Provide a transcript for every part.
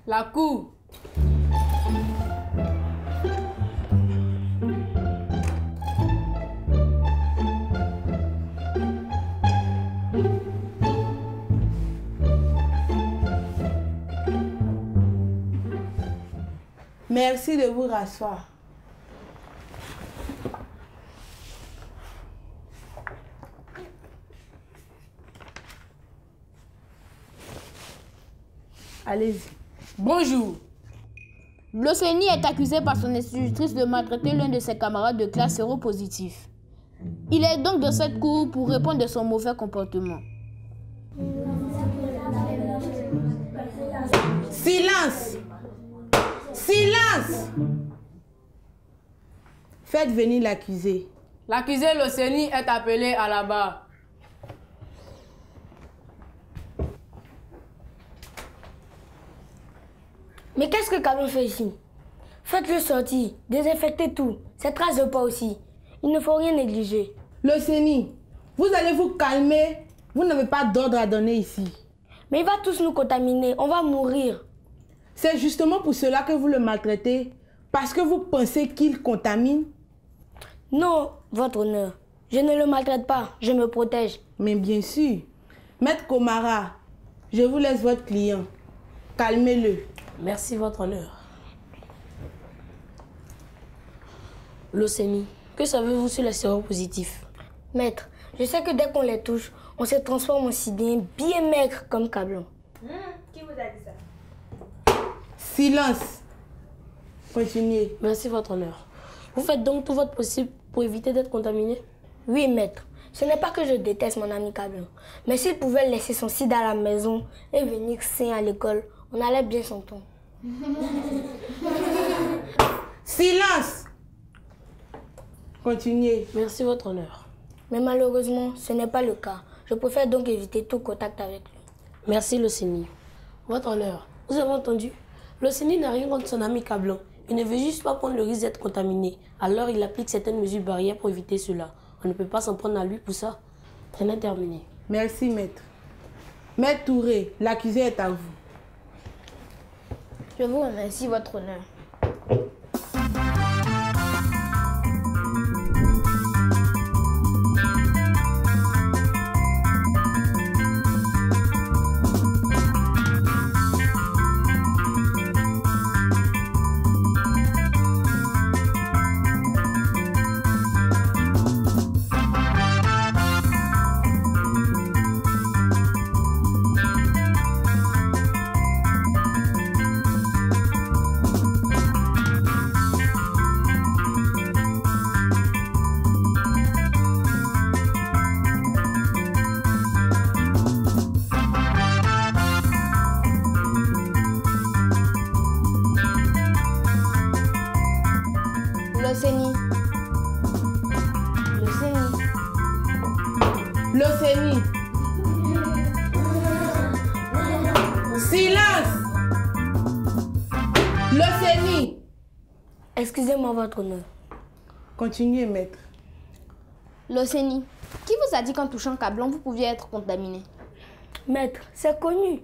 La cour. Merci de vous rasseoir. Allez-y. Bonjour. L'Océanie est accusé par son institutrice de maltraiter l'un de ses camarades de classe séropositif. Il est donc dans cette cour pour répondre de son mauvais comportement. Silence! Silence! Faites venir l'accusé. L'accusé L'Océanie est appelé à la barre. Mais qu'est-ce que Cablon fait ici? Faites-le sortir, désinfectez tout. Cette trace de pas aussi. Il ne faut rien négliger. L'Océanie, vous allez vous calmer. Vous n'avez pas d'ordre à donner ici. Mais il va tous nous contaminer, on va mourir. C'est justement pour cela que vous le maltraitez. Parce que vous pensez qu'il contamine. Non, votre honneur. Je ne le maltraite pas, je me protège. Mais bien sûr. Maître Komara, je vous laisse votre client. Calmez-le. Merci, votre honneur. L'Océanie, que savez-vous sur les séropositifs? Maître, je sais que dès qu'on les touche, on se transforme en sidéen bien maigre comme Cablon. Qui vous a dit ça? Silence. Continuez. Merci, votre honneur. Vous faites donc tout votre possible pour éviter d'être contaminé? Oui, maître. Ce n'est pas que je déteste mon ami Cablon. Mais s'il pouvait laisser son sida à la maison et venir sain à l'école, on allait bien s'entendre. Silence. Continuez. Merci, votre honneur. Mais malheureusement, ce n'est pas le cas. Je préfère donc éviter tout contact avec lui. Merci, L'Océanie. Votre honneur, vous avez entendu? L'Océanie n'a rien contre son ami Cablon. Il ne veut juste pas prendre le risque d'être contaminé. Alors il applique certaines mesures barrières pour éviter cela. On ne peut pas s'en prendre à lui pour ça. Rien n'est terminé. Merci, maître. Maître Touré, l'accusé est à vous. Je vous remercie, votre honneur. L'Océanie. L'Océanie. L'Océanie. Silence. L'Océanie. Excusez-moi, votre honneur. Continuez, maître. L'Océanie. Qui vous a dit qu'en touchant Cablon, vous pouviez être contaminé? Maître, c'est connu.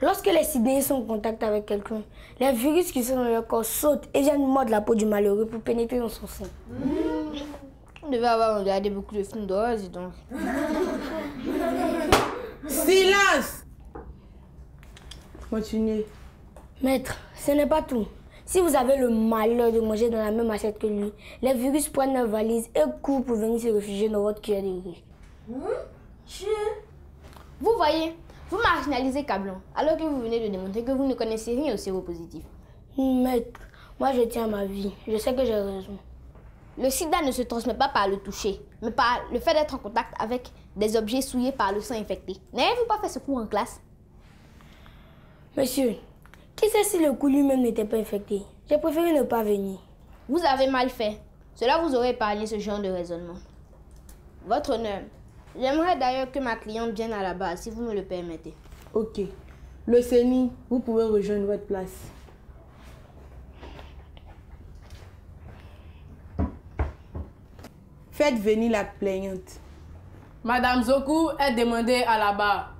Lorsque les sidéens sont en contact avec quelqu'un, les virus qui sont dans leur corps sautent et viennent mordre la peau du malheureux pour pénétrer dans son sang. On devait avoir regardé beaucoup de films d'horreur, donc. Silence. Continuez. Maître, ce n'est pas tout. Si vous avez le malheur de manger dans la même assiette que lui, les virus prennent leur valise et courent pour venir se réfugier dans votre cuillère de riz. Vous voyez, vous marginalisez Cablon, alors que vous venez de démontrer que vous ne connaissez rien au séropositif. Maître, moi je tiens à ma vie. Je sais que j'ai raison. Le sida ne se transmet pas par le toucher, mais par le fait d'être en contact avec des objets souillés par le sang infecté. N'avez-vous pas fait ce cours en classe? Monsieur, qui sait si le coup lui-même n'était pas infecté? J'ai préféré ne pas venir. Vous avez mal fait. Cela vous aurait épargné ce genre de raisonnement. Votre honneur, j'aimerais d'ailleurs que ma cliente vienne à la base, si vous me le permettez. Ok. L'Océanie, vous pouvez rejoindre votre place. Faites venir la plaignante. Madame Zoku est demandée à la barre.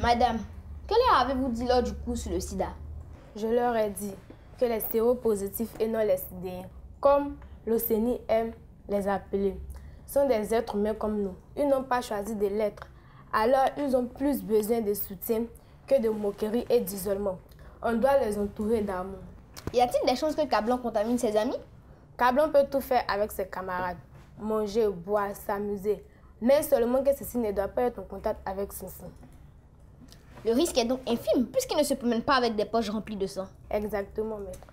Madame, quelle heure avez-vous dit lors du cours sur le sida? Je leur ai dit que les séropositifs et non les sidéens, comme l'OCENI aime les appeler, sont des êtres humains comme nous. Ils n'ont pas choisi de l'être. Alors, ils ont plus besoin de soutien que de moquerie et d'isolement. On doit les entourer d'amour. Y a-t-il des chances que Kablan contamine ses amis? Kablan peut tout faire avec ses camarades. Manger, boire, s'amuser. Mais seulement que ceci ne doit pas être en contact avec son sang. Le risque est donc infime puisqu'il ne se promène pas avec des poches remplies de sang. Exactement, maître.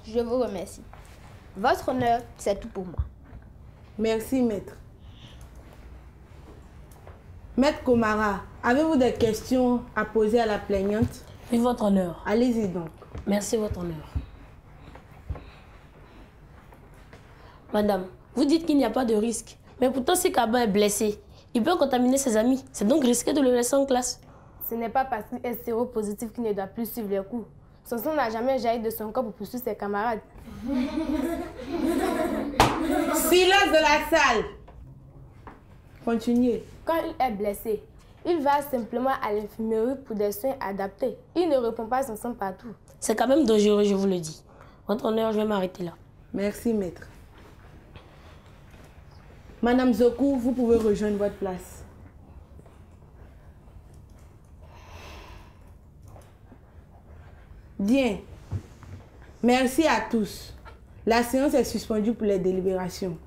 Je vous remercie. Votre honneur, c'est tout pour moi. Merci, maître. Maître Komara, avez-vous des questions à poser à la plaignante? Oui, votre honneur. Allez-y donc. Merci, votre honneur. Madame, vous dites qu'il n'y a pas de risque. Mais pourtant, si Kablan est blessé, il peut contaminer ses amis. C'est donc risqué de le laisser en classe. Ce n'est pas parce qu'il est séropositif qu'il ne doit plus suivre les cours. Son sang n'a jamais jailli de son corps pour poursuivre ses camarades. Silence de la salle. Continuez. Quand il est blessé, il va simplement à l'infirmerie pour des soins adaptés. Il ne répond pas à son sang partout. C'est quand même dangereux, je vous le dis. Votre honneur, je vais m'arrêter là. Merci, maître. Madame Zoku, vous pouvez rejoindre votre place. Bien. Merci à tous. La séance est suspendue pour les délibérations.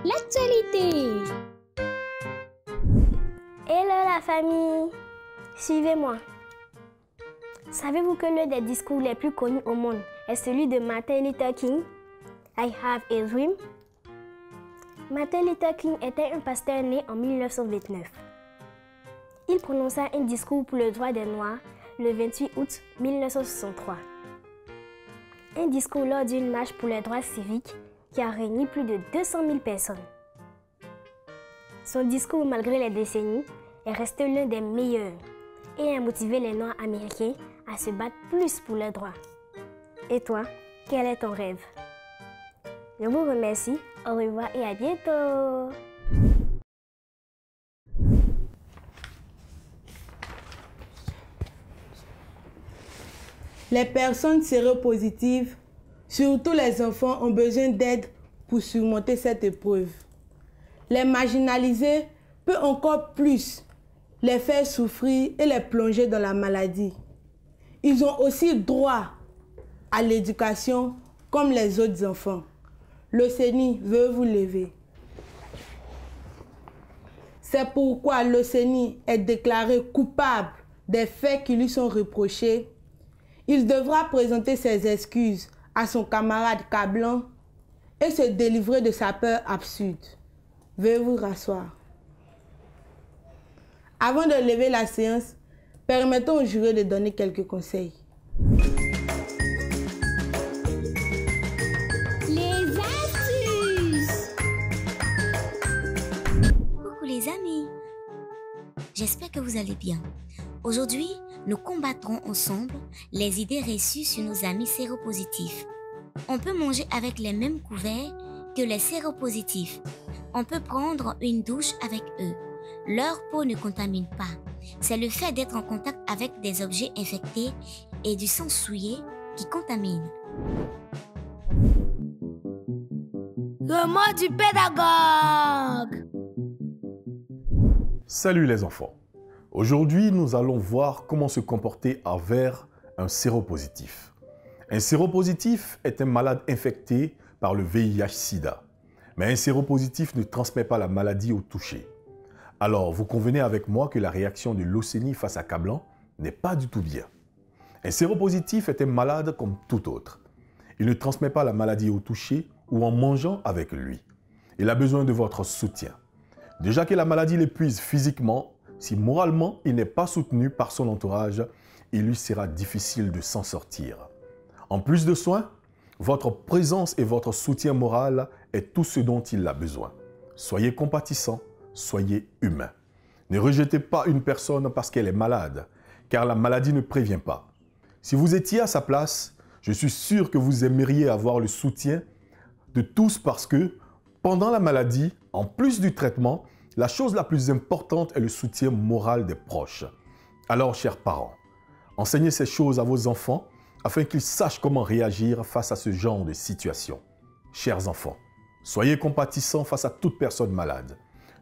L'actualité. Hello la famille, suivez-moi. Savez-vous que l'un des discours les plus connus au monde est celui de Martin Luther King? I have a dream. Martin Luther King était un pasteur né en 1929. Il prononça un discours pour le droit des Noirs le 28 août 1963. Un discours lors d'une marche pour les droits civiques qui a réuni plus de 200 000 personnes. Son discours, malgré les décennies, est resté l'un des meilleurs et a motivé les Noirs américains à se battre plus pour leurs droits. Et toi, quel est ton rêve? Je vous remercie, au revoir et à bientôt! Les personnes séropositives, surtout les enfants, ont besoin d'aide pour surmonter cette épreuve. Les marginaliser peut encore plus les faire souffrir et les plonger dans la maladie. Ils ont aussi droit à l'éducation comme les autres enfants. L'OCENI veut vous lever. C'est pourquoi l'OCENI est déclaré coupable des faits qui lui sont reprochés. Il devra présenter ses excuses à son camarade Kablan et se délivrer de sa peur absurde. Veuillez vous rasseoir. Avant de lever la séance, permettons au jury de donner quelques conseils. Les astuces. Coucou les amis. J'espère que vous allez bien. Aujourd'hui, nous combattrons ensemble les idées reçues sur nos amis séropositifs. On peut manger avec les mêmes couverts que les séropositifs. On peut prendre une douche avec eux. Leur peau ne contamine pas. C'est le fait d'être en contact avec des objets infectés et du sang souillé qui contamine. Le mot du pédagogue. Salut les enfants. Aujourd'hui, nous allons voir comment se comporter envers un séropositif. Un séropositif est un malade infecté par le VIH-Sida. Mais un séropositif ne transmet pas la maladie au touché. Alors, vous convenez avec moi que la réaction de l'OCENI face à Kablan n'est pas du tout bien. Un séropositif est un malade comme tout autre. Il ne transmet pas la maladie au touché ou en mangeant avec lui. Il a besoin de votre soutien. Déjà que la maladie l'épuise physiquement, si moralement il n'est pas soutenu par son entourage, il lui sera difficile de s'en sortir. En plus de soins, votre présence et votre soutien moral est tout ce dont il a besoin. Soyez compatissant, soyez humain. Ne rejetez pas une personne parce qu'elle est malade, car la maladie ne prévient pas. Si vous étiez à sa place, Je suis sûr que vous aimeriez avoir le soutien de tous parce que pendant la maladie, en plus du traitement, la chose la plus importante est le soutien moral des proches. Alors, chers parents, enseignez ces choses à vos enfants afin qu'ils sachent comment réagir face à ce genre de situation. Chers enfants, soyez compatissants face à toute personne malade.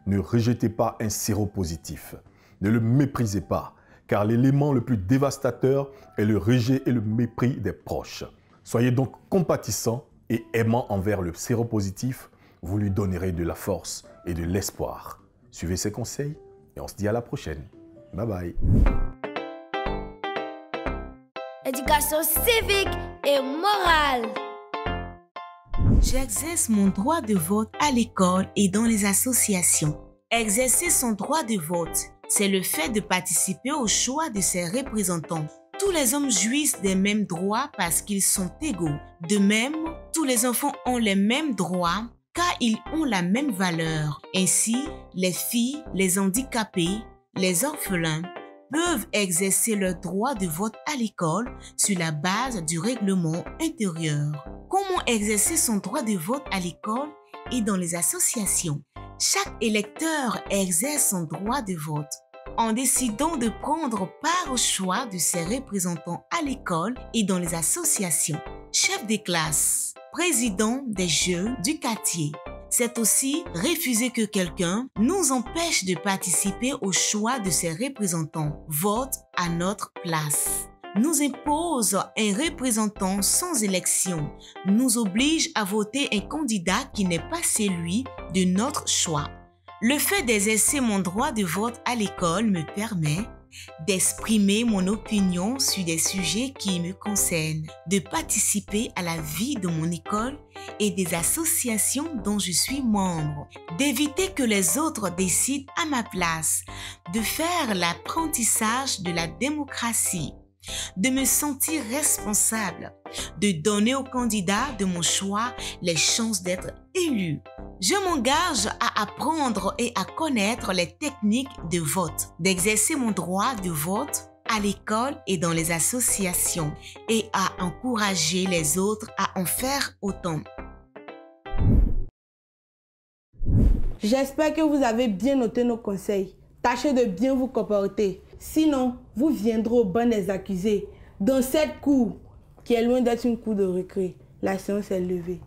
Ne rejetez pas un séropositif. Ne le méprisez pas, car l'élément le plus dévastateur est le rejet et le mépris des proches. Soyez donc compatissants et aimants envers le séropositif. Vous lui donnerez de la force et de l'espoir. Suivez ces conseils et on se dit à la prochaine. Bye bye. Éducation civique et morale. J'exerce mon droit de vote à l'école et dans les associations. Exercer son droit de vote, c'est le fait de participer au choix de ses représentants. Tous les hommes jouissent des mêmes droits parce qu'ils sont égaux. De même, tous les enfants ont les mêmes droits car ils ont la même valeur. Ainsi, les filles, les handicapés, les orphelins peuvent exercer leur droit de vote à l'école sur la base du règlement intérieur. Comment exercer son droit de vote à l'école et dans les associations? Chaque électeur exerce son droit de vote en décidant de prendre part au choix de ses représentants à l'école et dans les associations. Chef de classe, président des jeux du quartier. C'est aussi refuser que quelqu'un nous empêche de participer au choix de ses représentants. Vote à notre place. Nous impose un représentant sans élection. Nous oblige à voter un candidat qui n'est pas celui de notre choix. Le fait d'exercer mon droit de vote à l'école me permet d'exprimer mon opinion sur des sujets qui me concernent, de participer à la vie de mon école et des associations dont je suis membre, d'éviter que les autres décident à ma place, de faire l'apprentissage de la démocratie, de me sentir responsable, de donner au candidat de mon choix les chances d'être élu. Je m'engage à apprendre et à connaître les techniques de vote, d'exercer mon droit de vote à l'école et dans les associations et à encourager les autres à en faire autant. J'espère que vous avez bien noté nos conseils. Tâchez de bien vous comporter. Sinon, vous viendrez au banc des accusés dans cette cour qui est loin d'être une cour de récré. La séance est levée.